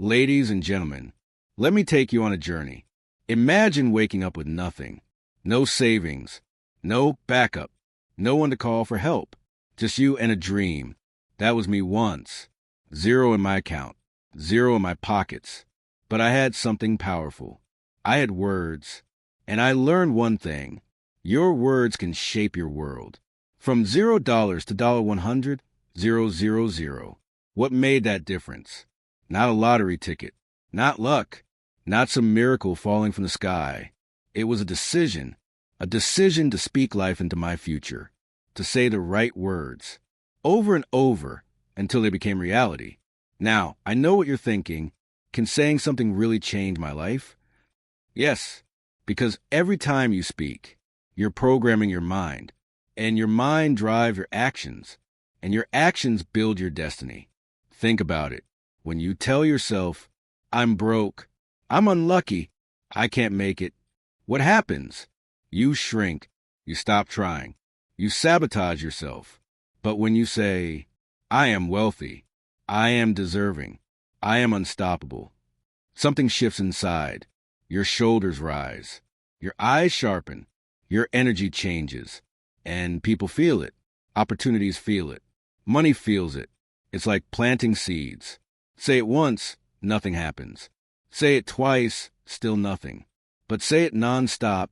Ladies and gentlemen, let me take you on a journey. Imagine waking up with nothing. No savings. No backup. No one to call for help. Just you and a dream. That was me once. 0 in my account. 0 in my pockets. But I had something powerful. I had words. And I learned one thing. Your words can shape your world. From $0 to $100, 000. What made that difference? Not a lottery ticket. Not luck. Not some miracle falling from the sky. It was a decision to speak life into my future, to say the right words, over and over, until they became reality. Now, I know what you're thinking. Can saying something really change my life? Yes, because every time you speak, you're programming your mind, and your mind drives your actions, and your actions build your destiny. Think about it. When you tell yourself, I'm broke, I'm unlucky, I can't make it, what happens? You shrink. You stop trying. You sabotage yourself. But when you say, I am wealthy, I am deserving, I am unstoppable, something shifts inside. Your shoulders rise. Your eyes sharpen. Your energy changes. And people feel it. Opportunities feel it. Money feels it. It's like planting seeds. Say it once, nothing happens. Say it twice, still nothing. But say it nonstop,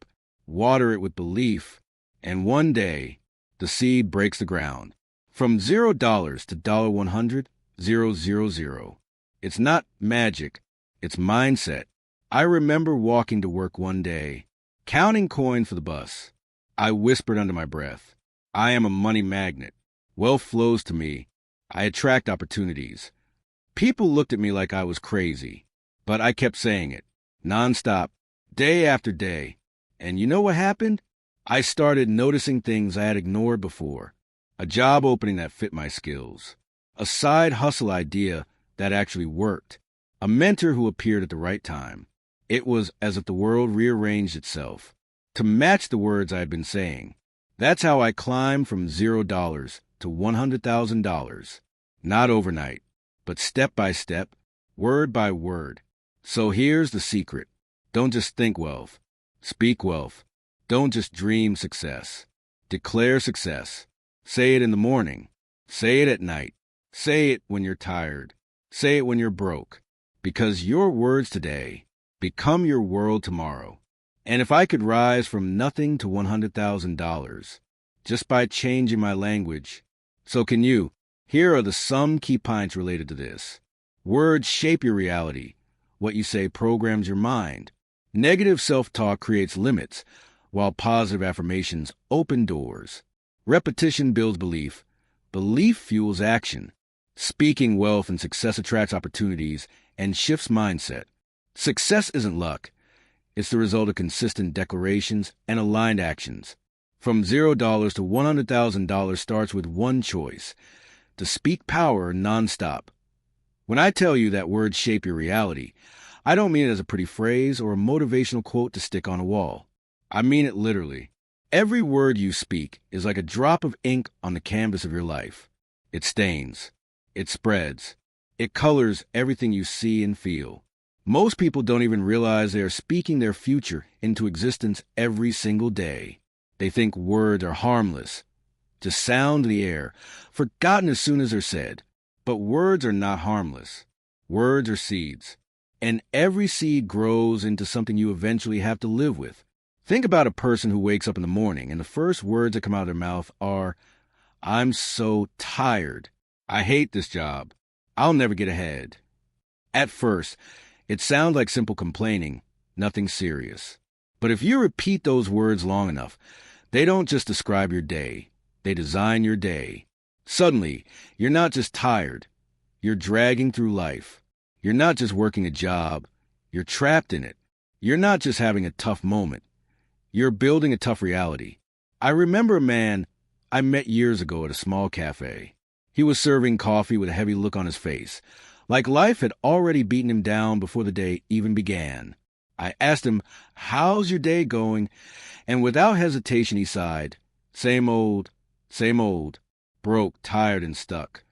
water it with belief, and one day, the seed breaks the ground. From $0 to $100, 000. It's not magic, it's mindset. I remember walking to work one day, counting coin for the bus. I whispered under my breath, I am a money magnet. Wealth flows to me. I attract opportunities. People looked at me like I was crazy, but I kept saying it, nonstop, day after day. And you know what happened? I started noticing things I had ignored before. A job opening that fit my skills. A side hustle idea that actually worked. A mentor who appeared at the right time. It was as if the world rearranged itself to match the words I had been saying. That's how I climbed from $0 to $100,000. Not overnight, but step by step, word by word. So here's the secret. Don't just think wealth. Speak wealth. Don't just dream success. Declare success. Say it in the morning. Say it at night. Say it when you're tired. Say it when you're broke. Because your words today become your world tomorrow. And if I could rise from nothing to $100,000 just by changing my language, so can you. Here are some key points related to this. Words shape your reality. What you say programs your mind. Negative self-talk creates limits, while positive affirmations open doors. Repetition builds belief. Belief fuels action. Speaking wealth and success attracts opportunities and shifts mindset. Success isn't luck. It's the result of consistent declarations and aligned actions. From $0 to $100,000 starts with one choice: to speak power nonstop. When I tell you that words shape your reality, I don't mean it as a pretty phrase or a motivational quote to stick on a wall. I mean it literally. Every word you speak is like a drop of ink on the canvas of your life. It stains. It spreads. It colors everything you see and feel. Most people don't even realize they are speaking their future into existence every single day. They think words are harmless, just sound in the air, forgotten as soon as they're said. But words are not harmless. Words are seeds. And every seed grows into something you eventually have to live with. Think about a person who wakes up in the morning and the first words that come out of their mouth are, I'm so tired. I hate this job. I'll never get ahead. At first, it sounds like simple complaining, nothing serious. But if you repeat those words long enough, they don't just describe your day. They design your day. Suddenly, you're not just tired. You're dragging through life. You're not just working a job. You're trapped in it. You're not just having a tough moment. You're building a tough reality. I remember a man I met years ago at a small cafe. He was serving coffee with a heavy look on his face, like life had already beaten him down before the day even began. I asked him, how's your day going? And without hesitation, he sighed, same old, broke, tired, and stuck.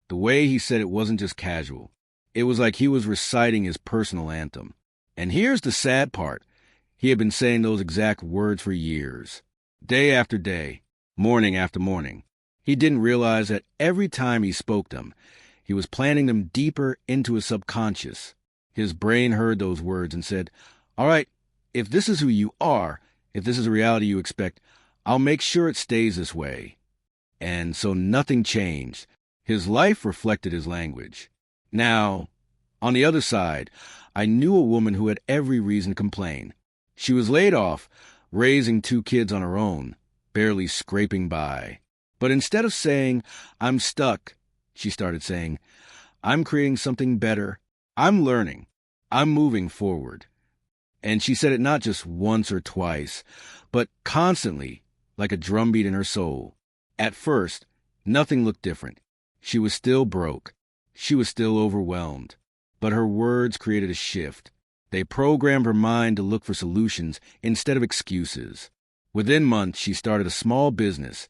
The way he said it wasn't just casual. It was like he was reciting his personal anthem. And here's the sad part. He had been saying those exact words for years, day after day, morning after morning. He didn't realize that every time he spoke them, he was planting them deeper into his subconscious. His brain heard those words and said, "All right, if this is who you are, if this is the reality you expect, I'll make sure it stays this way." And so nothing changed. His life reflected his language. Now, on the other side, I knew a woman who had every reason to complain. She was laid off, raising 2 kids on her own, barely scraping by. But instead of saying, "I'm stuck," she started saying, "I'm creating something better. I'm learning. I'm moving forward." And she said it not just once or twice, but constantly, like a drumbeat in her soul. At first, nothing looked different. She was still broke. She was still overwhelmed. But her words created a shift. They programmed her mind to look for solutions instead of excuses. Within months, she started a small business,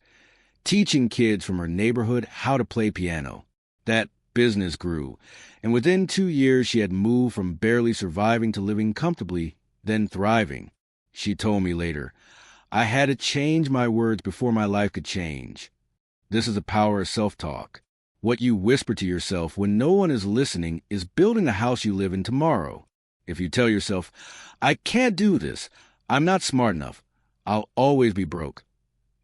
teaching kids from her neighborhood how to play piano. That business grew, and within 2 years, she had moved from barely surviving to living comfortably, then thriving. She told me later, "I had to change my words before my life could change." This is the power of self-talk. What you whisper to yourself when no one is listening is building the house you live in tomorrow. If you tell yourself, "I can't do this. I'm not smart enough. I'll always be broke,"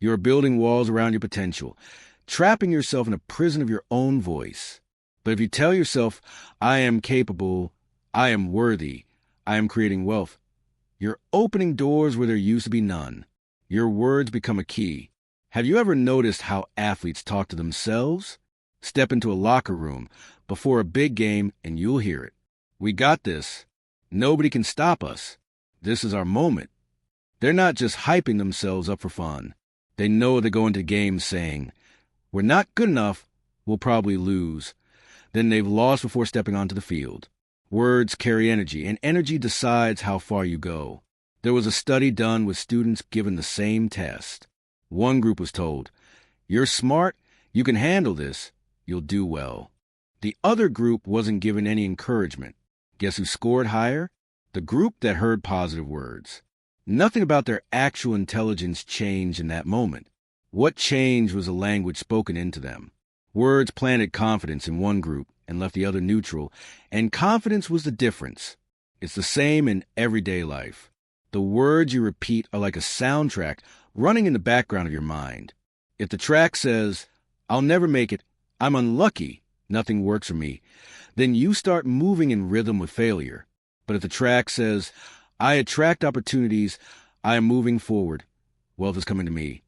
you're building walls around your potential, trapping yourself in a prison of your own voice. But if you tell yourself, "I am capable, I am worthy, I am creating wealth," you're opening doors where there used to be none. Your words become a key. Have you ever noticed how athletes talk to themselves? Step into a locker room before a big game and you'll hear it. "We got this. Nobody can stop us. This is our moment." They're not just hyping themselves up for fun. They know they go into games saying, "We're not good enough. We'll probably lose." Then they've lost before stepping onto the field. Words carry energy, and energy decides how far you go. There was a study done with students given the same test. One group was told, "You're smart, you can handle this, you'll do well." The other group wasn't given any encouragement. Guess who scored higher? The group that heard positive words. Nothing about their actual intelligence changed in that moment. What changed was the language spoken into them. Words planted confidence in one group and left the other neutral, and confidence was the difference. It's the same in everyday life. The words you repeat are like a soundtrack running in the background of your mind. If the track says, "I'll never make it, I'm unlucky, nothing works for me," then you start moving in rhythm with failure. But if the track says, "I attract opportunities, I am moving forward, wealth is coming to me,"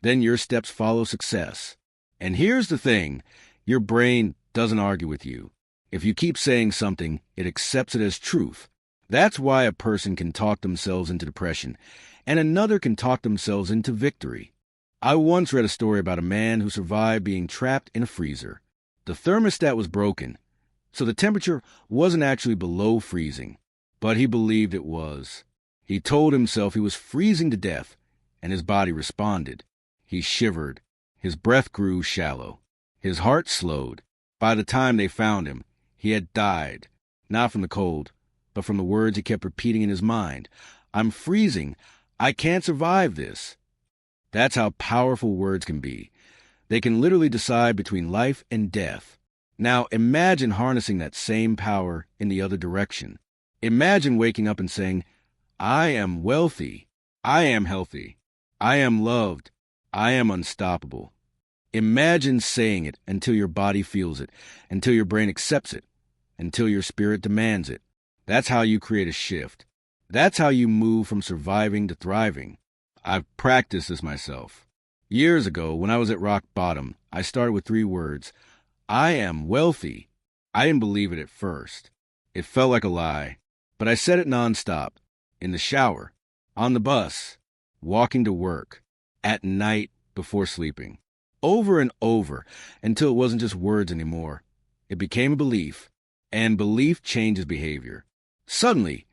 then your steps follow success. And here's the thing, your brain doesn't argue with you. If you keep saying something, it accepts it as truth. That's why a person can talk themselves into depression, and another can talk themselves into victory. I once read a story about a man who survived being trapped in a freezer. The thermostat was broken, so the temperature wasn't actually below freezing, but he believed it was. He told himself he was freezing to death, and his body responded. He shivered. His breath grew shallow. His heart slowed. By the time they found him, he had died, not from the cold, but from the words he kept repeating in his mind. "I'm freezing. I can't survive this." That's how powerful words can be. They can literally decide between life and death. Now imagine harnessing that same power in the other direction. Imagine waking up and saying, "I am wealthy. I am healthy. I am loved. I am unstoppable." Imagine saying it until your body feels it, until your brain accepts it, until your spirit demands it. That's how you create a shift. That's how you move from surviving to thriving. I've practiced this myself. Years ago, when I was at rock bottom, I started with 3 words. "I am wealthy." I didn't believe it at first. It felt like a lie. But I said it nonstop. In the shower, on the bus, walking to work, at night before sleeping. Over and over, until it wasn't just words anymore. It became a belief, and belief changes behavior. Suddenly,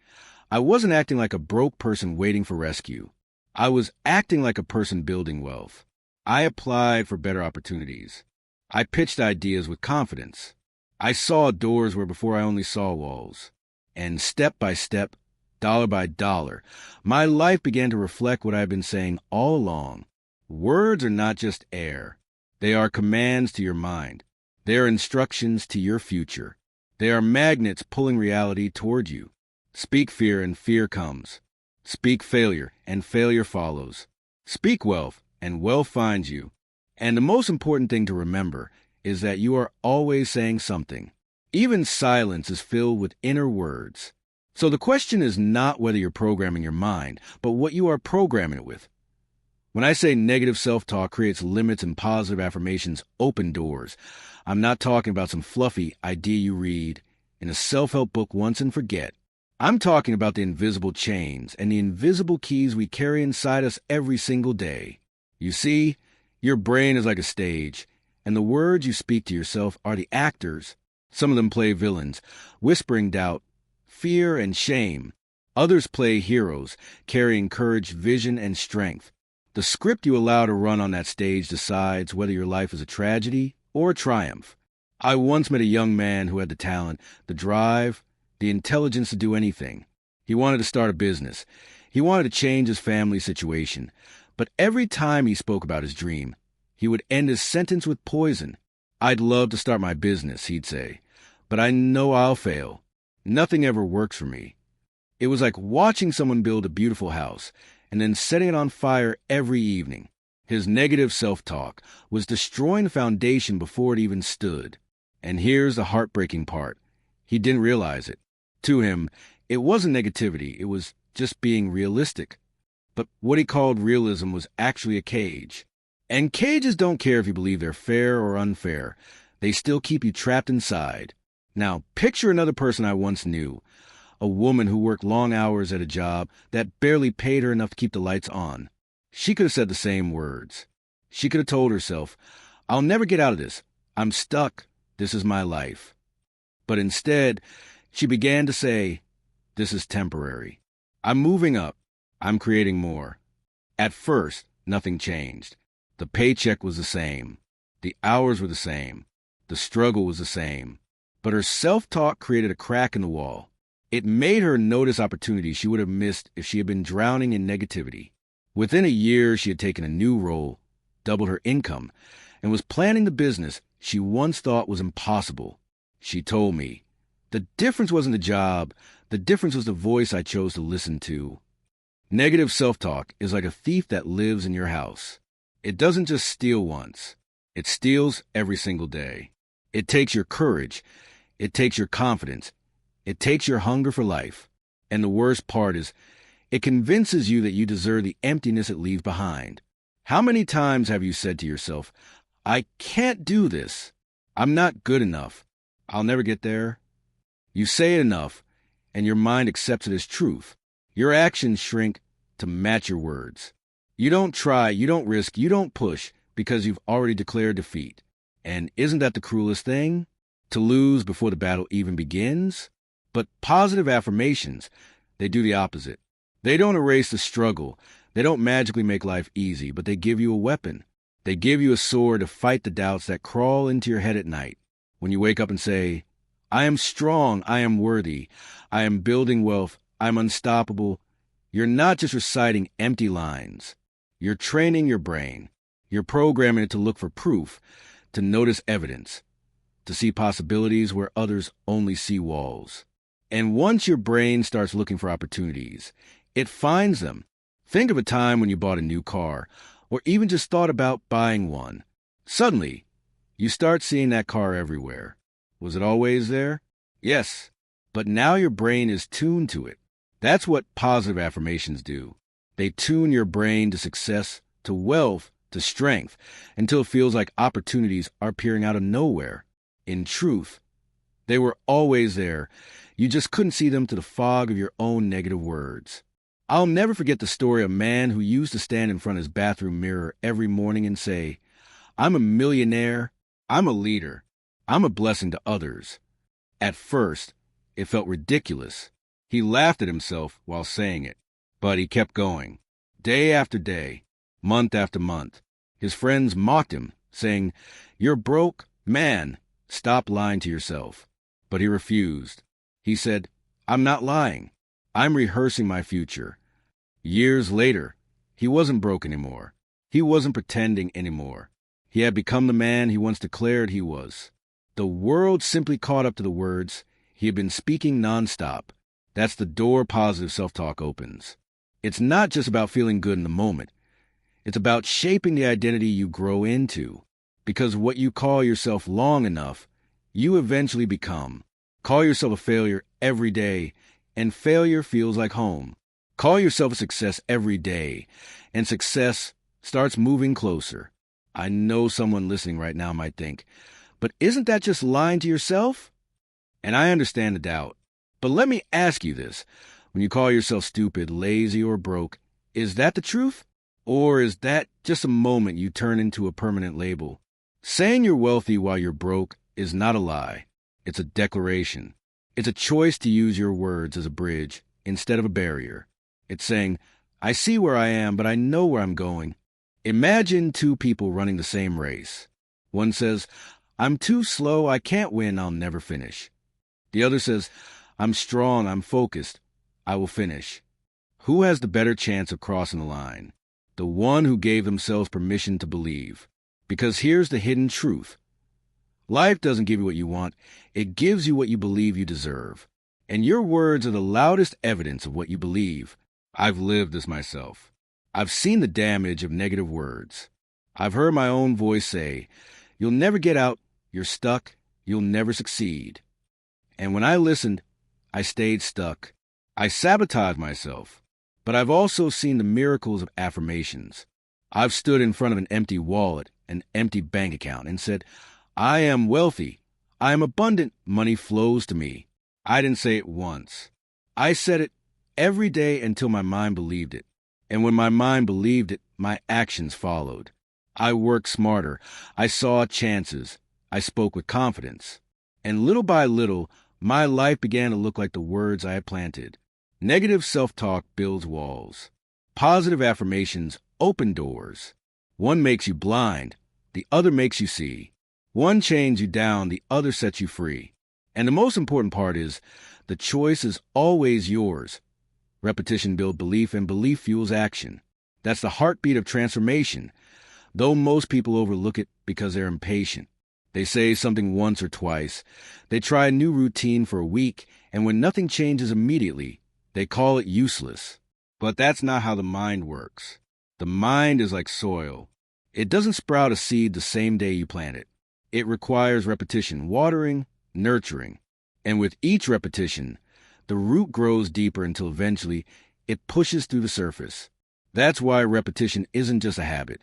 I wasn't acting like a broke person waiting for rescue. I was acting like a person building wealth. I applied for better opportunities. I pitched ideas with confidence. I saw doors where before I only saw walls. And step by step, dollar by dollar, my life began to reflect what I've been saying all along. Words are not just air. They are commands to your mind. They are instructions to your future. They are magnets pulling reality toward you. Speak fear and fear comes. Speak failure and failure follows. Speak wealth and wealth finds you. And the most important thing to remember is that you are always saying something. Even silence is filled with inner words. So the question is not whether you're programming your mind, but what you are programming it with. When I say negative self-talk creates limits and positive affirmations open doors, I'm not talking about some fluffy idea you read in a self-help book once and forget. I'm talking about the invisible chains and the invisible keys we carry inside us every single day. You see, your brain is like a stage, and the words you speak to yourself are the actors. Some of them play villains, whispering doubt, fear, and shame. Others play heroes, carrying courage, vision, and strength. The script you allow to run on that stage decides whether your life is a tragedy or a triumph. I once met a young man who had the talent, the drive, the intelligence to do anything. He wanted to start a business. He wanted to change his family situation. But every time he spoke about his dream, he would end his sentence with poison. "I'd love to start my business," he'd say, "but I know I'll fail. Nothing ever works for me." It was like watching someone build a beautiful house and then setting it on fire every evening. His negative self-talk was destroying the foundation before it even stood. And here's the heartbreaking part. He didn't realize it. To him, it wasn't negativity, it was just being realistic. But what he called realism was actually a cage. And cages don't care if you believe they're fair or unfair. They still keep you trapped inside. Now, picture another person I once knew. A woman who worked long hours at a job that barely paid her enough to keep the lights on. She could have said the same words. She could have told herself, "I'll never get out of this. I'm stuck. This is my life." But instead, she began to say, "This is temporary. I'm moving up. I'm creating more." At first, nothing changed. The paycheck was the same. The hours were the same. The struggle was the same. But her self-talk created a crack in the wall. It made her notice opportunities she would have missed if she had been drowning in negativity. Within a year, she had taken a new role, doubled her income, and was planning the business she once thought was impossible. She told me, "The difference wasn't the job. The difference was the voice I chose to listen to." Negative self-talk is like a thief that lives in your house. It doesn't just steal once. It steals every single day. It takes your courage. It takes your confidence. It takes your hunger for life. And the worst part is, it convinces you that you deserve the emptiness it leaves behind. How many times have you said to yourself, "I can't do this. I'm not good enough. I'll never get there"? You say it enough, and your mind accepts it as truth. Your actions shrink to match your words. You don't try, you don't risk, you don't push because you've already declared defeat. And isn't that the cruelest thing? To lose before the battle even begins? But positive affirmations, they do the opposite. They don't erase the struggle. They don't magically make life easy, but they give you a weapon. They give you a sword to fight the doubts that crawl into your head at night. When you wake up and say, "I am strong, I am worthy, I am building wealth, I'm unstoppable," you're not just reciting empty lines. You're training your brain. You're programming it to look for proof, to notice evidence, to see possibilities where others only see walls. And once your brain starts looking for opportunities, it finds them. Think of a time when you bought a new car, or even just thought about buying one. Suddenly, you start seeing that car everywhere. Was it always there? Yes, but now your brain is tuned to it. That's what positive affirmations do. They tune your brain to success, to wealth, to strength, until it feels like opportunities are appearing out of nowhere. In truth, they were always there. You just couldn't see them through the fog of your own negative words. I'll never forget the story of a man who used to stand in front of his bathroom mirror every morning and say, "I'm a millionaire, I'm a leader, I'm a blessing to others." At first, it felt ridiculous. He laughed at himself while saying it, but he kept going. Day after day, month after month, his friends mocked him, saying, "You're broke, man. Stop lying to yourself. But he refused. He said, I'm not lying. I'm rehearsing my future. Years later, he wasn't broke anymore. He wasn't pretending anymore. He had become the man he once declared he was. The world simply caught up to the words he had been speaking nonstop. That's the door positive self-talk opens. It's not just about feeling good in the moment. It's about shaping the identity you grow into. Because what you call yourself long enough, you eventually become. Call yourself a failure every day, and failure feels like home. Call yourself a success every day, and success starts moving closer. I know someone listening right now might think, but isn't that just lying to yourself? And I understand the doubt. But let me ask you this. When you call yourself stupid, lazy, or broke, is that the truth? Or is that just a moment you turn into a permanent label? Saying you're wealthy while you're broke is not a lie. It's a declaration. It's a choice to use your words as a bridge instead of a barrier. It's saying, I see where I am, but I know where I'm going. Imagine two people running the same race. One says, I'm too slow, I can't win, I'll never finish. The other says, I'm strong, I'm focused, I will finish. Who has the better chance of crossing the line? The one who gave themselves permission to believe. Because here's the hidden truth. Life doesn't give you what you want, it gives you what you believe you deserve. And your words are the loudest evidence of what you believe. I've lived this myself. I've seen the damage of negative words. I've heard my own voice say, you'll never get out, you're stuck, you'll never succeed. And when I listened, I stayed stuck. I sabotaged myself. But I've also seen the miracles of affirmations. I've stood in front of an empty wallet, an empty bank account, and said, I am wealthy. I am abundant. Money flows to me. I didn't say it once. I said it every day until my mind believed it. And when my mind believed it, my actions followed. I worked smarter. I saw chances. I spoke with confidence. And little by little, my life began to look like the words I had planted. Negative self-talk builds walls. Positive affirmations open doors. One makes you blind. The other makes you see. One chains you down. The other sets you free. And the most important part is, the choice is always yours. Repetition builds belief, and belief fuels action. That's the heartbeat of transformation, though most people overlook it because they're impatient. They say something once or twice. They try a new routine for a week, and when nothing changes immediately, they call it useless. But that's not how the mind works. The mind is like soil. It doesn't sprout a seed the same day you plant it. It requires repetition, watering, nurturing. And with each repetition, the root grows deeper until eventually it pushes through the surface. That's why repetition isn't just a habit.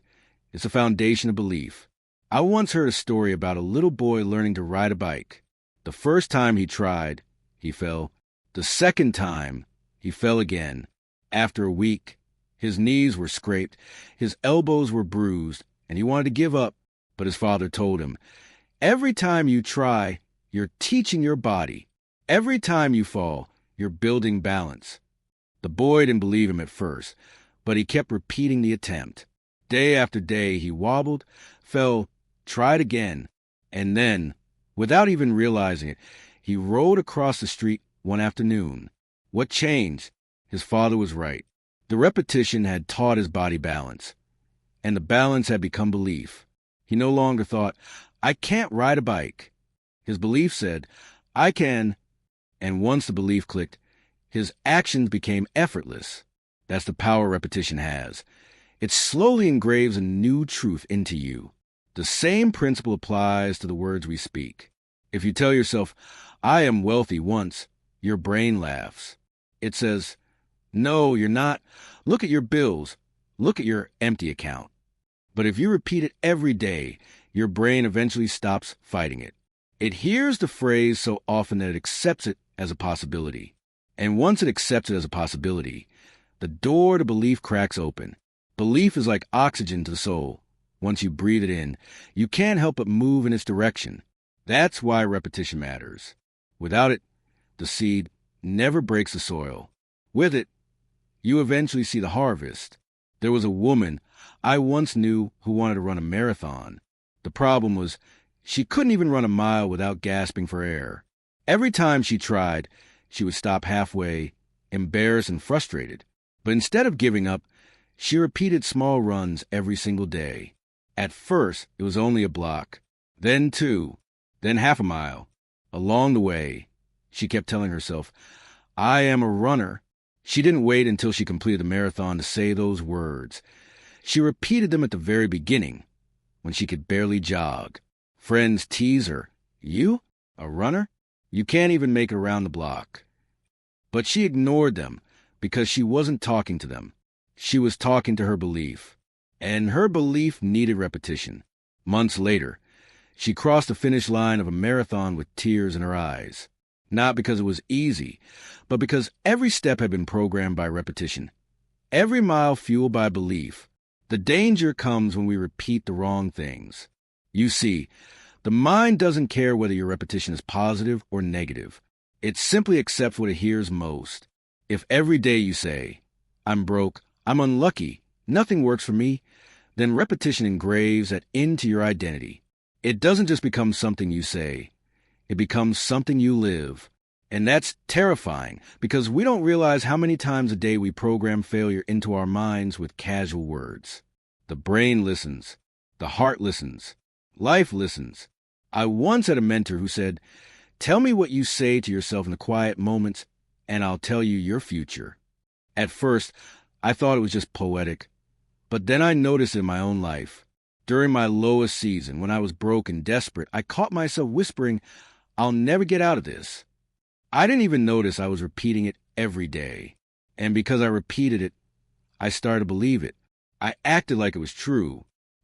It's a foundation of belief. I once heard a story about a little boy learning to ride a bike. The first time he tried, he fell. The second time, he fell again. After a week, his knees were scraped, his elbows were bruised, and he wanted to give up. But his father told him, every time you try, you're teaching your body. Every time you fall, you're building balance. The boy didn't believe him at first, but he kept repeating the attempt. Day after day, he wobbled, fell, tried again, and then, without even realizing it, he rode across the street one afternoon. What changed? His father was right. The repetition had taught his body balance, and the balance had become belief. He no longer thought, I can't ride a bike. His belief said, I can. And once the belief clicked, his actions became effortless. That's the power repetition has. It slowly engraves a new truth into you. The same principle applies to the words we speak. If you tell yourself, I am wealthy once, your brain laughs. It says, no, you're not. Look at your bills. Look at your empty account. But if you repeat it every day, your brain eventually stops fighting it. It hears the phrase so often that it accepts it as a possibility. And once it accepts it as a possibility, the door to belief cracks open. Belief is like oxygen to the soul. Once you breathe it in, you can't help but move in its direction. That's why repetition matters. Without it, the seed never breaks the soil. With it, you eventually see the harvest. There was a woman I once knew who wanted to run a marathon. The problem was, She couldn't even run a mile without gasping for air. Every time she tried, she would stop halfway, embarrassed and frustrated. But instead of giving up, she repeated small runs every single day. At first, it was only a block, then 2, then half a mile. Along the way, she kept telling herself, "I am a runner." She didn't wait until she completed the marathon to say those words. She repeated them at the very beginning, when she could barely jog. Friends tease her. "You? A runner? You can't even make it around the block." But she ignored them because she wasn't talking to them. She was talking to her belief. And her belief needed repetition. Months later, she crossed the finish line of a marathon with tears in her eyes. Not because it was easy, but because every step had been programmed by repetition. Every mile fueled by belief. The danger comes when we repeat the wrong things. You see, the mind doesn't care whether your repetition is positive or negative. It simply accepts what it hears most. If every day you say, "I'm broke, I'm unlucky, nothing works for me," then repetition engraves that into your identity. It doesn't just become something you say. It becomes something you live. And that's terrifying because we don't realize how many times a day we program failure into our minds with casual words. The brain listens. The heart listens. Life listens. I once had a mentor who said, "Tell me what you say to yourself in the quiet moments, and I'll tell you your future." At first, I thought it was just poetic. But then I noticed it in my own life. During my lowest season, when I was broke and desperate, I caught myself whispering, "I'll never get out of this." I didn't even notice I was repeating it every day. And because I repeated it, I started to believe it. I acted like it was true.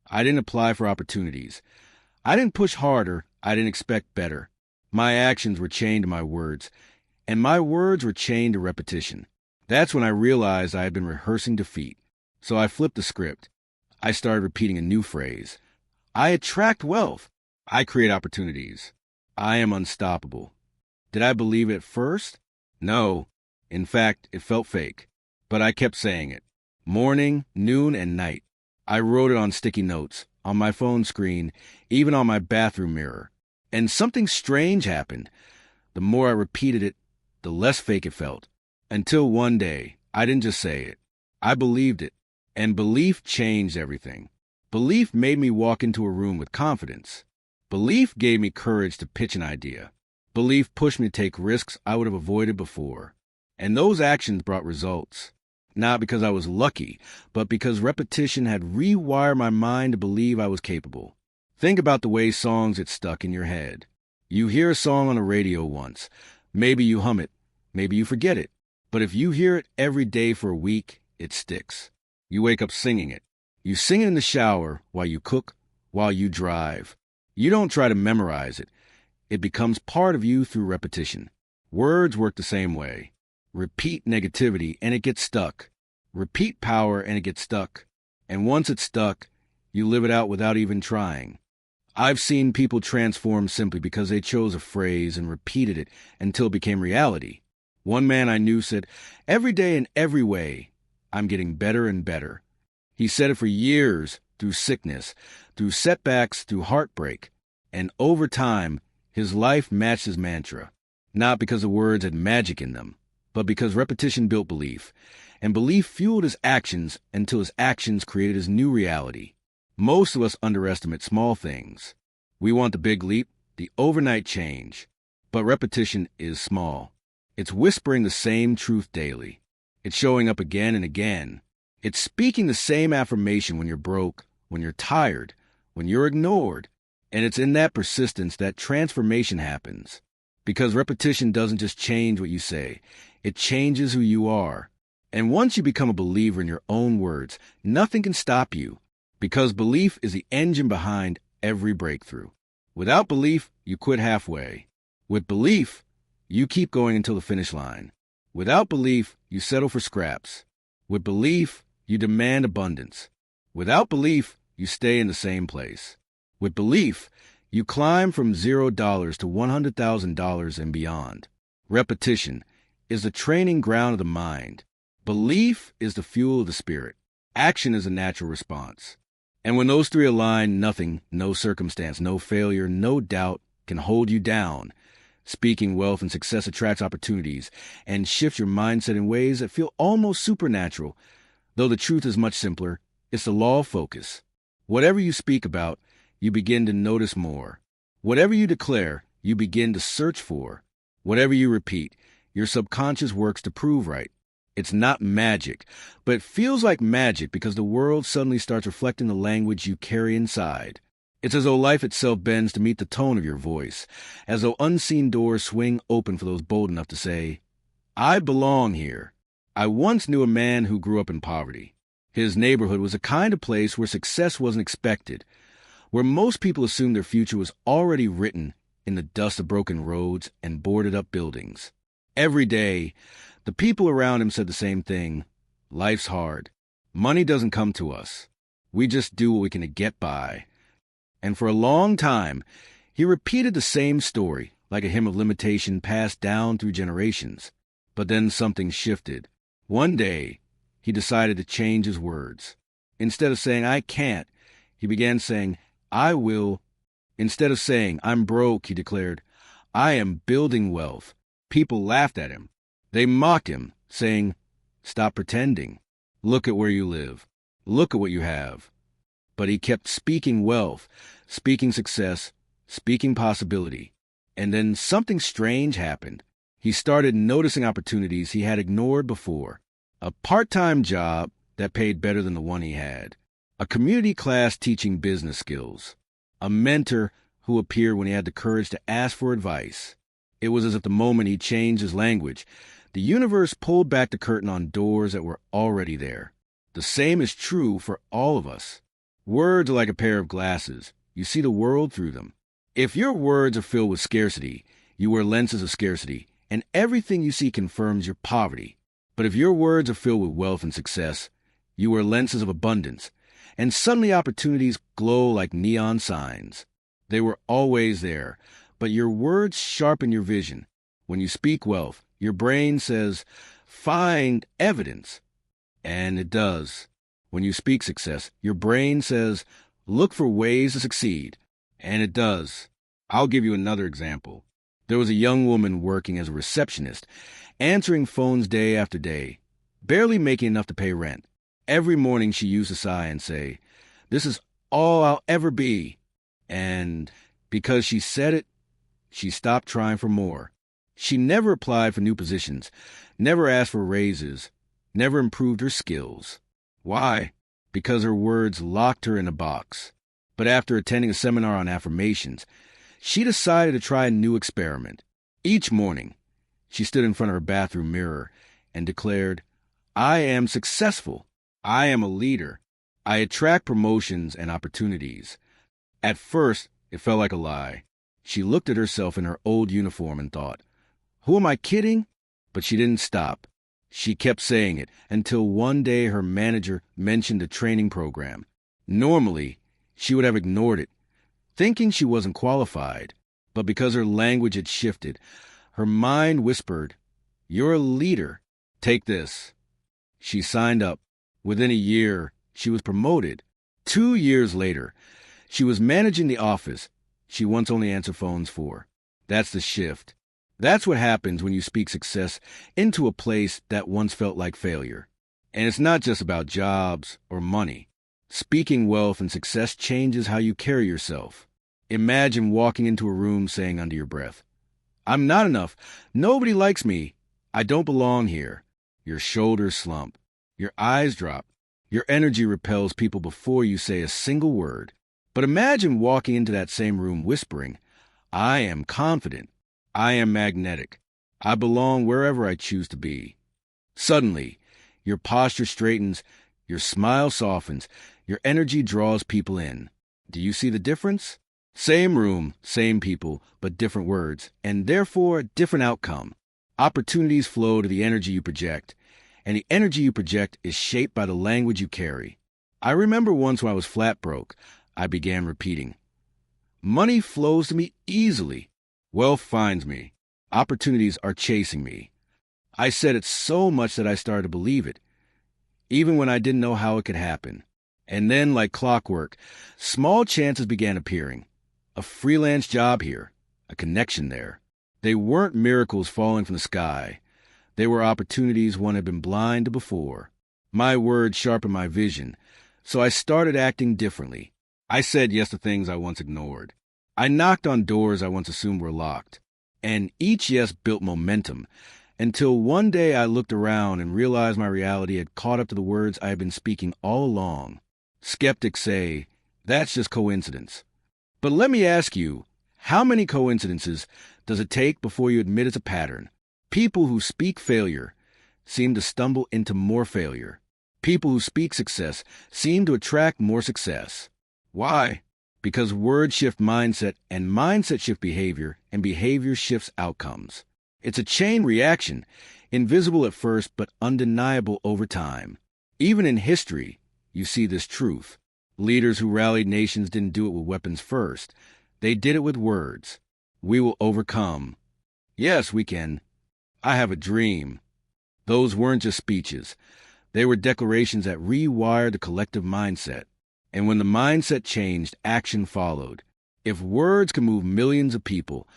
I didn't apply for opportunities. I didn't push harder. I didn't expect better. My actions were chained to my words, and my words were chained to repetition. That's when I realized I had been rehearsing defeat. So I flipped the script. I started repeating a new phrase. I attract wealth. I create opportunities. I am unstoppable. Did I believe it at first? No. In fact, it felt fake. But I kept saying it. Morning, noon, and night. I wrote it on sticky notes, on my phone screen, even on my bathroom mirror. And something strange happened. The more I repeated it, the less fake it felt. Until one day, I didn't just say it. I believed it. And belief changed everything. Belief made me walk into a room with confidence. Belief gave me courage to pitch an idea. Belief pushed me to take risks I would have avoided before. And those actions brought results. Not because I was lucky, but because repetition had rewired my mind to believe I was capable. Think about the way songs get stuck in your head. You hear a song on the radio once. Maybe you hum it. Maybe you forget it. But if you hear it every day for a week, it sticks. You wake up singing it. You sing it in the shower, while you cook, while you drive. You don't try to memorize it. It becomes part of you through repetition. Words work the same way. Repeat negativity and it gets stuck. Repeat power and it gets stuck. And once it's stuck, you live it out without even trying. I've seen people transform simply because they chose a phrase and repeated it until it became reality. One man I knew said, "Every day in every way, I'm getting better and better." He said it for years, through sickness, through setbacks, through heartbreak. And over time, his life matched his mantra. Not because the words had magic in them, but because repetition built belief. And belief fueled his actions until his actions created his new reality. Most of us underestimate small things. We want the big leap, the overnight change. But repetition is small. It's whispering the same truth daily. It's showing up again and again. It's speaking the same affirmation when you're broke, when you're tired, when you're ignored. And it's in that persistence that transformation happens. Because repetition doesn't just change what you say, it changes who you are. And once you become a believer in your own words, nothing can stop you. Because belief is the engine behind every breakthrough. Without belief, you quit halfway. With belief, you keep going until the finish line. Without belief, you settle for scraps. With belief, you demand abundance. Without belief, you stay in the same place. With belief, you climb from $0 to $100,000 and beyond. Repetition is the training ground of the mind. Belief is the fuel of the spirit. Action is a natural response. And when those three align, nothing, no circumstance, no failure, no doubt can hold you down. Speaking wealth and success attracts opportunities and shifts your mindset in ways that feel almost supernatural, though the truth is much simpler. It's the law of focus. Whatever you speak about, you begin to notice more. Whatever you declare, you begin to search for. Whatever you repeat, your subconscious works to prove right. It's not magic, but it feels like magic because the world suddenly starts reflecting the language you carry inside. It's as though life itself bends to meet the tone of your voice, as though unseen doors swing open for those bold enough to say, I belong here. I once knew a man who grew up in poverty. His neighborhood was a kind of place where success wasn't expected, where most people assumed their future was already written in the dust of broken roads and boarded-up buildings. Every day, the people around him said the same thing. Life's hard. Money doesn't come to us. We just do what we can to get by. And for a long time, he repeated the same story, like a hymn of limitation passed down through generations. But then something shifted. One day, he decided to change his words. Instead of saying, I can't, he began saying, I will. Instead of saying, I'm broke, he declared, I am building wealth. People laughed at him. They mocked him, saying, stop pretending. Look at where you live. Look at what you have. But he kept speaking wealth, speaking success, speaking possibility. And then something strange happened. He started noticing opportunities he had ignored before. A part-time job that paid better than the one he had. A community class teaching business skills. A mentor who appeared when he had the courage to ask for advice. It was as if the moment he changed his language, the universe pulled back the curtain on doors that were already there. The same is true for all of us. Words are like a pair of glasses. You see the world through them. If your words are filled with scarcity, you wear lenses of scarcity, and everything you see confirms your poverty. But if your words are filled with wealth and success, you wear lenses of abundance, and suddenly opportunities glow like neon signs. They were always there, but your words sharpen your vision. When you speak wealth, your brain says, find evidence. And it does. When you speak success, your brain says, look for ways to succeed. And it does. I'll give you another example. There was a young woman working as a receptionist, answering phones day after day, barely making enough to pay rent. Every morning she used to sigh and say, this is all I'll ever be. And because she said it, she stopped trying for more. She never applied for new positions, never asked for raises, never improved her skills. Why? Because her words locked her in a box. But after attending a seminar on affirmations, she decided to try a new experiment. Each morning, she stood in front of her bathroom mirror and declared, I am successful. I am a leader. I attract promotions and opportunities. At first, it felt like a lie. She looked at herself in her old uniform and thought, who am I kidding? But she didn't stop. She kept saying it until one day her manager mentioned a training program. Normally, she would have ignored it, thinking she wasn't qualified. But because her language had shifted, her mind whispered, you're a leader. Take this. She signed up. Within a year, she was promoted. 2 years later, she was managing the office she once only answered phones for. That's the shift. That's what happens when you speak success into a place that once felt like failure. And it's not just about jobs or money. Speaking wealth and success changes how you carry yourself. Imagine walking into a room saying under your breath, I'm not enough. Nobody likes me. I don't belong here. Your shoulders slump. Your eyes drop. Your energy repels people before you say a single word. But imagine walking into that same room whispering, I am confident. I am magnetic. I belong wherever I choose to be. Suddenly, your posture straightens, your smile softens, your energy draws people in. Do you see the difference? Same room, same people, but different words, and therefore different outcome. Opportunities flow to the energy you project, and the energy you project is shaped by the language you carry. I remember once when I was flat broke, I began repeating, money flows to me easily. Wealth finds me. Opportunities are chasing me. I said it so much that I started to believe it, even when I didn't know how it could happen. And then, like clockwork, small chances began appearing. A freelance job here, a connection there. They weren't miracles falling from the sky. They were opportunities one had been blind to before. My words sharpened my vision, so I started acting differently. I said yes to things I once ignored. I knocked on doors I once assumed were locked. And each yes built momentum, until one day I looked around and realized my reality had caught up to the words I had been speaking all along. Skeptics say, that's just coincidence. But let me ask you, how many coincidences does it take before you admit it's a pattern? People who speak failure seem to stumble into more failure. People who speak success seem to attract more success. Why? Because words shift mindset, and mindset shift behavior, and behavior shifts outcomes. It's a chain reaction, invisible at first but undeniable over time. Even in history, you see this truth. Leaders who rallied nations didn't do it with weapons first. They did it with words. We will overcome. Yes, we can. I have a dream. Those weren't just speeches. They were declarations that rewired the collective mindset. And when the mindset changed, action followed. If words can move millions of people,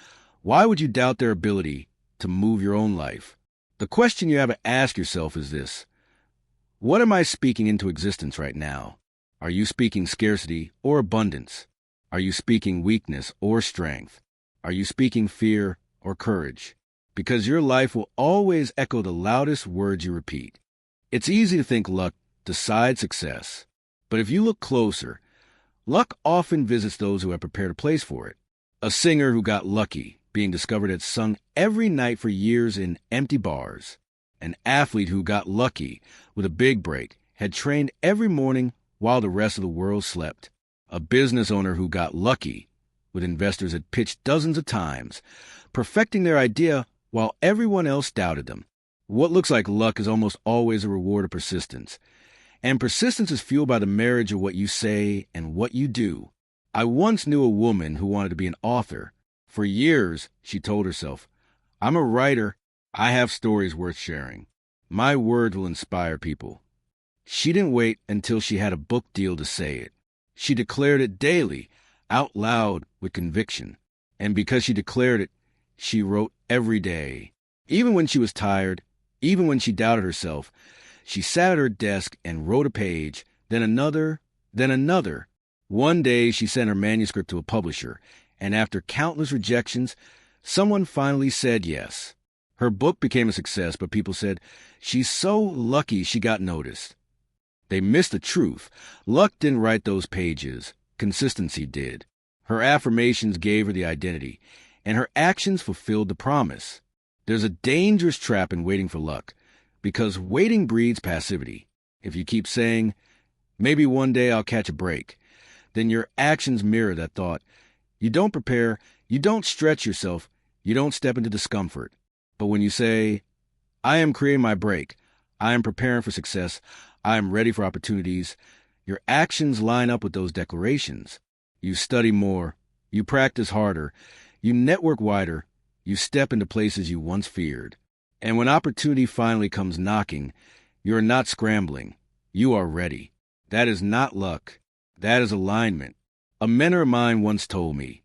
why would you doubt their ability to move your own life? The question you have to ask yourself is this: what am I speaking into existence right now? Are you speaking scarcity or abundance? Are you speaking weakness or strength? Are you speaking fear or courage? Because your life will always echo the loudest words you repeat. It's easy to think luck decides success. But if you look closer, luck often visits those who have prepared a place for it. A singer who got lucky being discovered had sung every night for years in empty bars. An athlete who got lucky with a big break had trained every morning while the rest of the world slept. A business owner who got lucky with investors had pitched dozens of times, perfecting their idea while everyone else doubted them. What looks like luck is almost always a reward of persistence. And persistence is fueled by the marriage of what you say and what you do. I once knew a woman who wanted to be an author. For years, she told herself, I'm a writer. I have stories worth sharing. My words will inspire people. She didn't wait until she had a book deal to say it. She declared it daily, out loud with conviction. And because she declared it, she wrote every day. Even when she was tired, even when she doubted herself, she sat at her desk and wrote a page, then another, then another. One day she sent her manuscript to a publisher, and after countless rejections, someone finally said yes. Her book became a success, but people said, she's so lucky she got noticed. They missed the truth. Luck didn't write those pages. Consistency did. Her affirmations gave her the identity, and her actions fulfilled the promise. There's a dangerous trap in waiting for luck, because waiting breeds passivity. If you keep saying, maybe one day I'll catch a break, then your actions mirror that thought. You don't prepare, you don't stretch yourself, you don't step into discomfort. But when you say, I am creating my break, I am preparing for success, I am ready for opportunities, your actions line up with those declarations. You study more, you practice harder, you network wider, you step into places you once feared. And when opportunity finally comes knocking, you are not scrambling, you are ready. That is not luck, that is alignment. A mentor of mine once told me,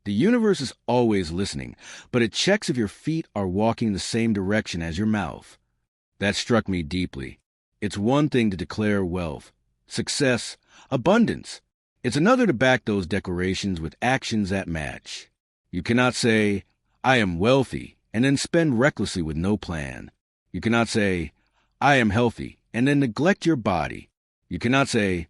the universe is always listening, but it checks if your feet are walking the same direction as your mouth. That struck me deeply. It's one thing to declare wealth, success, abundance. It's another to back those declarations with actions that match. You cannot say, I am wealthy, and then spend recklessly with no plan. You cannot say, I am healthy, and then neglect your body. You cannot say,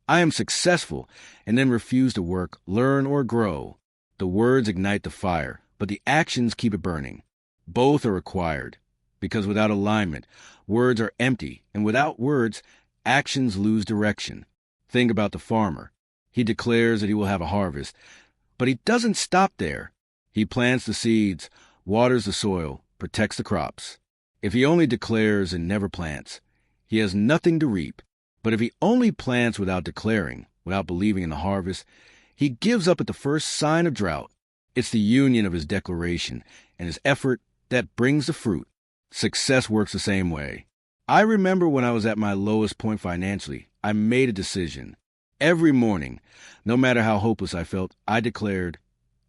I am successful, and then refuse to work, learn, or grow. The words ignite the fire, but the actions keep it burning. Both are required, because without alignment, words are empty, and without words, actions lose direction. Think about the farmer. He declares that he will have a harvest, but he doesn't stop there. He plants the seeds, waters the soil, protects the crops. If he only declares and never plants, he has nothing to reap. But if he only plants without declaring, without believing in the harvest, he gives up at the first sign of drought. It's the union of his declaration and his effort that brings the fruit. Success works the same way. I remember when I was at my lowest point financially, I made a decision. Every morning, no matter how hopeless I felt, I declared,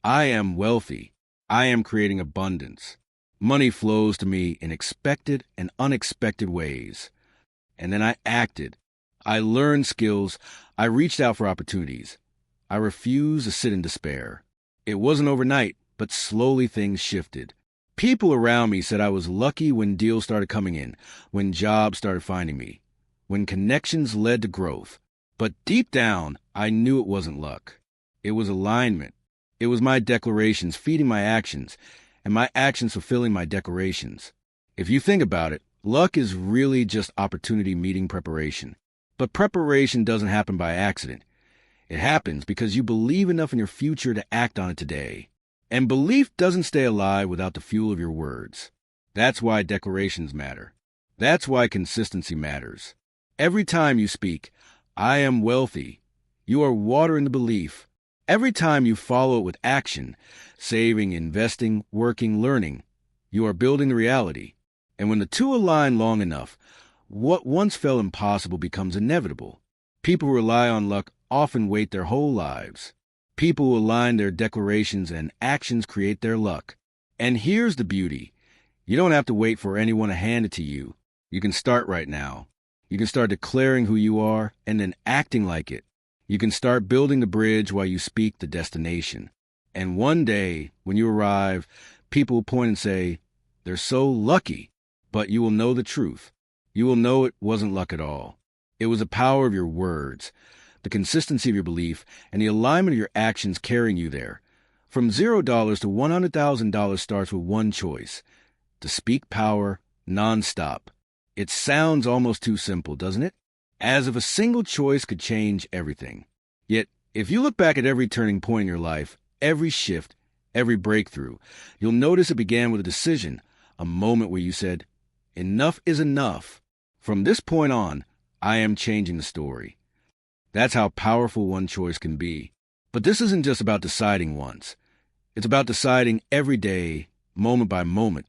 I am wealthy. I am creating abundance. Money flows to me in expected and unexpected ways. And then I acted. I learned skills. I reached out for opportunities. I refused to sit in despair. It wasn't overnight, but slowly things shifted. People around me said I was lucky when deals started coming in, when jobs started finding me, when connections led to growth. But deep down, I knew it wasn't luck. It was alignment. It was my declarations feeding my actions, and my actions fulfilling my declarations. If you think about it, luck is really just opportunity meeting preparation. But preparation doesn't happen by accident. It happens because you believe enough in your future to act on it today. And belief doesn't stay alive without the fuel of your words. That's why declarations matter. That's why consistency matters. Every time you speak, I am wealthy, you are watering the belief. Every time you follow it with action, saving, investing, working, learning, you are building the reality. And when the two align long enough, what once felt impossible becomes inevitable. People who rely on luck often wait their whole lives. People who align their declarations and actions create their luck. And here's the beauty. You don't have to wait for anyone to hand it to you. You can start right now. You can start declaring who you are and then acting like it. You can start building the bridge while you speak the destination. And one day, when you arrive, people will point and say, they're so lucky. But you will know the truth. You will know it wasn't luck at all. It was the power of your words, the consistency of your belief, and the alignment of your actions carrying you there. From $0 to $100,000 starts with one choice: to speak power nonstop. It sounds almost too simple, doesn't it? As if a single choice could change everything. Yet, if you look back at every turning point in your life, every shift, every breakthrough, you'll notice it began with a decision, a moment where you said, enough is enough. From this point on, I am changing the story. That's how powerful one choice can be. But this isn't just about deciding once. It's about deciding every day, moment by moment,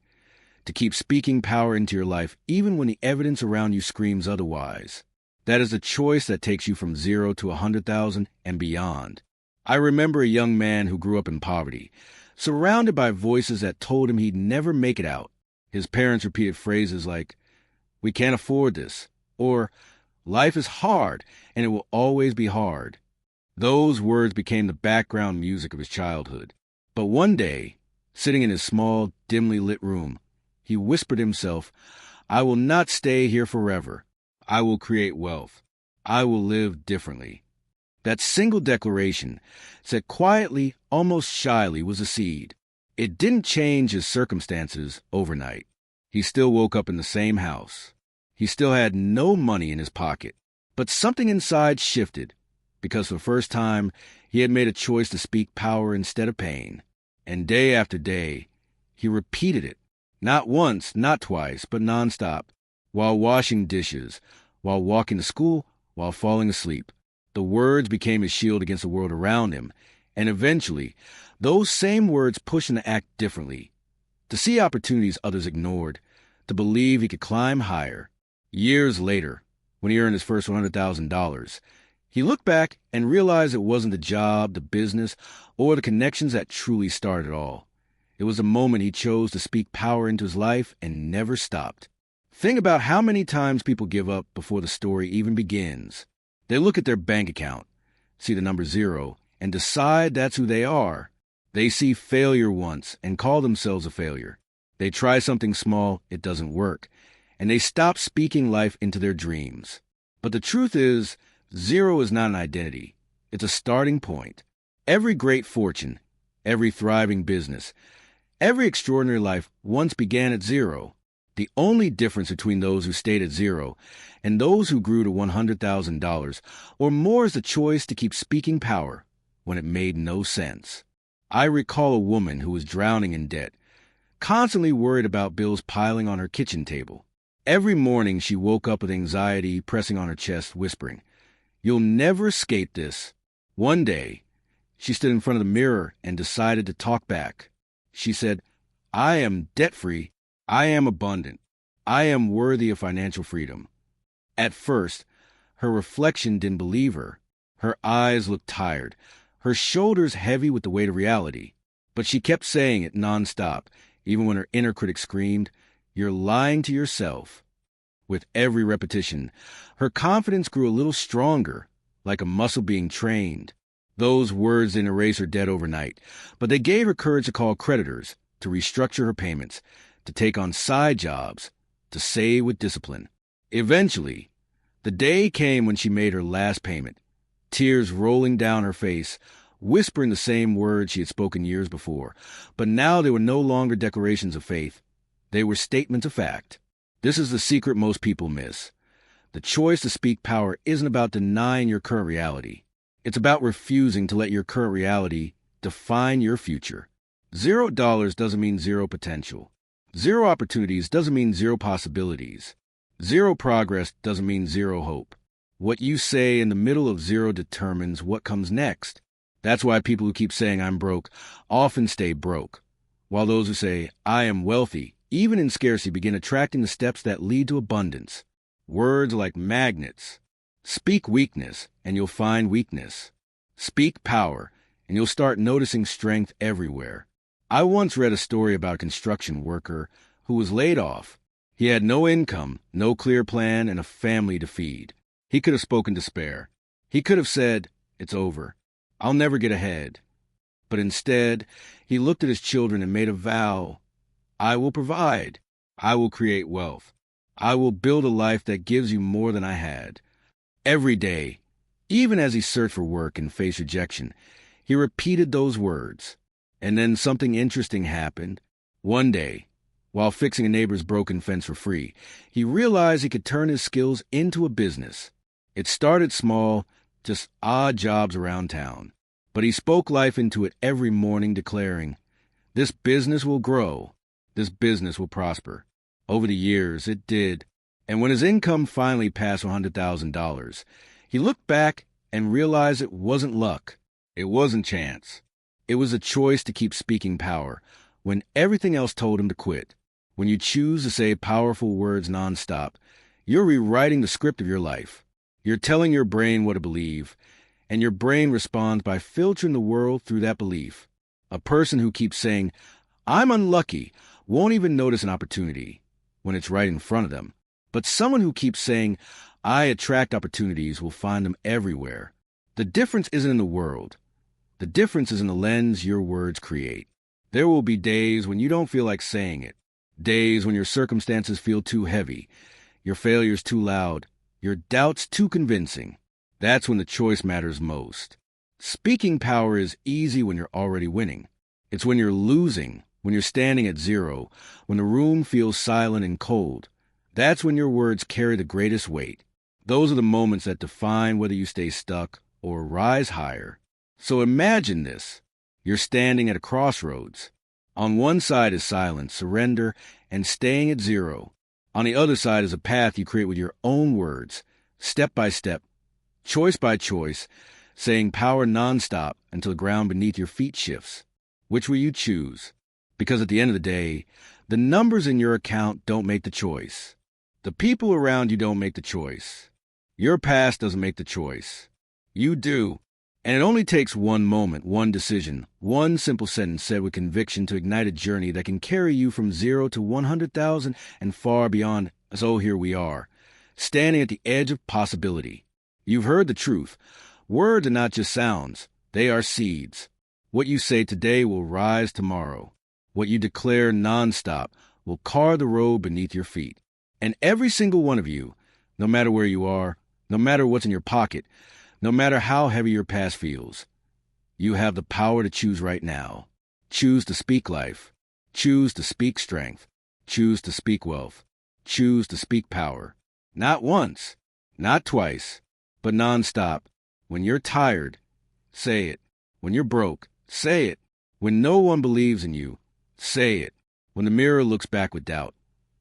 to keep speaking power into your life even when the evidence around you screams otherwise. That is a choice that takes you from 0 to 100,000 and beyond. I remember a young man who grew up in poverty, surrounded by voices that told him he'd never make it out. His parents repeated phrases like, "We can't afford this," or "Life is hard, and it will always be hard." Those words became the background music of his childhood. But one day, sitting in his small, dimly lit room, he whispered to himself, "I will not stay here forever. I will create wealth. I will live differently." That single declaration, said quietly, almost shyly, was a seed. It didn't change his circumstances overnight. He still woke up in the same house. He still had no money in his pocket. But something inside shifted, because for the first time, he had made a choice to speak power instead of pain. And day after day, he repeated it. Not once, not twice, but nonstop. While washing dishes, while walking to school, while falling asleep. The words became his shield against the world around him. And eventually, those same words pushed him to act differently. To see opportunities others ignored. To believe he could climb higher. Years later, when he earned his first $100,000, he looked back and realized it wasn't the job, the business, or the connections that truly started it all. It was the moment he chose to speak power into his life and never stopped. Think about how many times people give up before the story even begins. They look at their bank account, see the number 0, and decide that's who they are. They see failure once and call themselves a failure. They try something small, it doesn't work, and they stop speaking life into their dreams. But the truth is, 0 is not an identity. It's a starting point. Every great fortune, every thriving business, every extraordinary life once began at 0. The only difference between those who stayed at 0 and those who grew to $100,000 or more is the choice to keep speaking power when it made no sense. I recall a woman who was drowning in debt, constantly worried about bills piling on her kitchen table. Every morning she woke up with anxiety pressing on her chest, whispering, "You'll never escape this." One day, she stood in front of the mirror and decided to talk back. She said, "I am debt-free. I am abundant. I am worthy of financial freedom. At first, her reflection didn't believe her. Her eyes looked tired, her shoulders heavy with the weight of reality. But she kept saying it nonstop, even when her inner critic screamed, "You're lying to yourself." With every repetition, her confidence grew a little stronger, like a muscle being trained. Those words didn't erase her debt overnight, but they gave her courage to call creditors, to restructure her payments, to take on side jobs, to save with discipline. Eventually, the day came when she made her last payment, tears rolling down her face, whispering the same words she had spoken years before. But now they were no longer declarations of faith. They were statements of fact. This is the secret most people miss. The choice to speak power isn't about denying your current reality. It's about refusing to let your current reality define your future. $0 doesn't mean zero potential. Zero opportunities doesn't mean zero possibilities. Zero progress doesn't mean zero hope. What you say in the middle of zero determines what comes next. That's why people who keep saying I'm broke often stay broke, while those who say I am wealthy, even in scarcity, begin attracting the steps that lead to abundance. Words like magnets. Speak weakness, and you'll find weakness. Speak power, and you'll start noticing strength everywhere. I once read a story about a construction worker who was laid off. He had no income, no clear plan, and a family to feed. He could have spoken despair. He could have said, "It's over. I'll never get ahead." But instead, he looked at his children and made a vow. "I will provide. I will create wealth. I will build a life that gives you more than I had." Every day, even as he searched for work and faced rejection, he repeated those words. And then something interesting happened. One day, while fixing a neighbor's broken fence for free, he realized he could turn his skills into a business. It started small, just odd jobs around town. But he spoke life into it every morning, declaring, "This business will grow. This business will prosper." Over the years, it did. And when his income finally passed $100,000, he looked back and realized it wasn't luck. It wasn't chance. It was a choice to keep speaking power when everything else told him to quit. When you choose to say powerful words nonstop, you're rewriting the script of your life. You're telling your brain what to believe, and your brain responds by filtering the world through that belief. A person who keeps saying, "I'm unlucky," won't even notice an opportunity when it's right in front of them. But someone who keeps saying, "I attract opportunities," will find them everywhere. The difference isn't in the world. The difference is in the lens your words create. There will be days when you don't feel like saying it. Days when your circumstances feel too heavy, your failures too loud, your doubts too convincing. That's when the choice matters most. Speaking power is easy when you're already winning. It's when you're losing, when you're standing at zero, when the room feels silent and cold. That's when your words carry the greatest weight. Those are the moments that define whether you stay stuck or rise higher. So imagine this. You're standing at a crossroads. On one side is silence, surrender, and staying at zero. On the other side is a path you create with your own words, step by step, choice by choice, saying power nonstop until the ground beneath your feet shifts. Which will you choose? Because at the end of the day, the numbers in your account don't make the choice. The people around you don't make the choice. Your past doesn't make the choice. You do. And it only takes one moment, one decision, one simple sentence said with conviction to ignite a journey that can carry you from 0 to 100,000 and far beyond. So here we are, standing at the edge of possibility. You've heard the truth. Words are not just sounds. They are seeds. What you say today will rise tomorrow. What you declare nonstop will carve the road beneath your feet. And every single one of you, no matter where you are, no matter what's in your pocket, no matter how heavy your past feels, you have the power to choose right now. Choose to speak life. Choose to speak strength. Choose to speak wealth. Choose to speak power. Not once, not twice, but nonstop. When you're tired, say it. When you're broke, say it. When no one believes in you, say it. When the mirror looks back with doubt,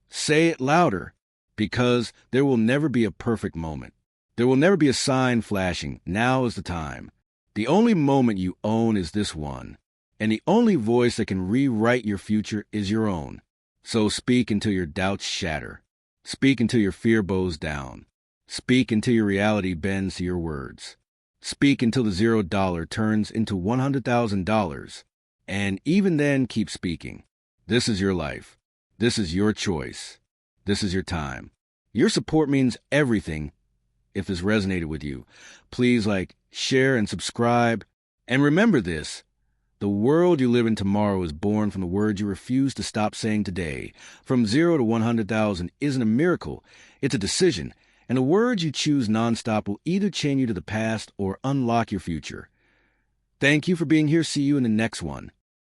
say it louder, because there will never be a perfect moment. There will never be a sign flashing, "Now is the time." The only moment you own is this one, and the only voice that can rewrite your future is your own. So speak until your doubts shatter. Speak until your fear bows down. Speak until your reality bends to your words. Speak until the $0 turns into $100,000. And even then, keep speaking. This is your life. This is your choice. This is your time. Your support means everything if this resonated with you. Please share, and subscribe. And remember this. The world you live in tomorrow is born from the words you refuse to stop saying today. From 0 to 100,000 isn't a miracle. It's a decision. And the words you choose nonstop will either chain you to the past or unlock your future. Thank you for being here. See you in the next one.